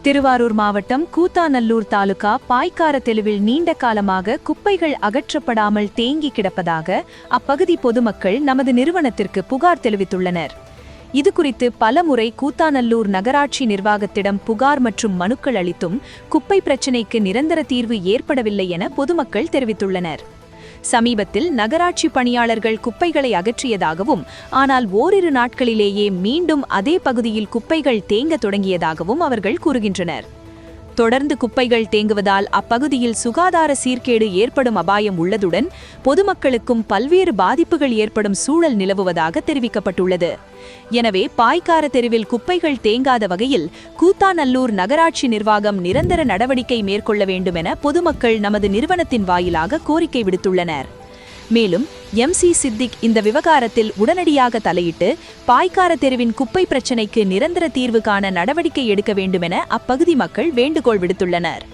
திருவாரூர் மாவட்டம் கூத்தாநல்லூர் தாலுகா பாய்க்கார தெருவில் நீண்ட காலமாக குப்பைகள் அகற்றப்படாமல் தேங்கி கிடப்பதாக அப்பகுதி பொதுமக்கள் நமது நிறுவனத்திற்கு புகார் தெரிவித்துள்ளனர். இதுகுறித்து பலமுறை கூத்தாநல்லூர் நகராட்சி நிர்வாகத்திடம் புகார் மற்றும் மனுக்கள் அளித்தும் குப்பை பிரச்சினைக்கு நிரந்தர தீர்வு ஏற்படவில்லை என பொதுமக்கள் தெரிவித்துள்ளனர். சமீபத்தில் நகராட்சி பணியாளர்கள் குப்பைகளை அகற்றியதாகவும், ஆனால் ஓரிரு நாட்களிலேயே மீண்டும் அதே பகுதியில் குப்பைகள் தேங்க தொடங்கியதாகவும் அவர்கள் கூறுகின்றனர். தொடர்ந்து குப்பைகள் தேங்குவதால் அப்பகுதியில் சுகாதார சீர்கேடு ஏற்படும் அபாயம் உள்ளதுடன் பொதுமக்களுக்கும் பல்வேறு பாதிப்புகள் ஏற்படும் சூழல் நிலவுவதாக தெரிவிக்கப்பட்டுள்ளது. எனவே பாய்க்கார தெருவில் குப்பைகள் தேங்காத வகையில் கூத்தாநல்லூர் நகராட்சி நிர்வாகம் நிரந்தர நடவடிக்கை மேற்கொள்ள வேண்டும் என பொதுமக்கள் நமது நிறுவனத்தின் வாயிலாக கோரிக்கை விடுத்துள்ளனர். மேலும் MC சித்திக் இந்த விவகாரத்தில் உடனடியாக தலையிட்டு பாய்க்கார தெருவின் குப்பை பிரச்சினைக்கு நிரந்தர தீர்வு காண நடவடிக்கை எடுக்க வேண்டும் என அப்பகுதி மக்கள் வேண்டுகோள் விடுத்துள்ளனர்.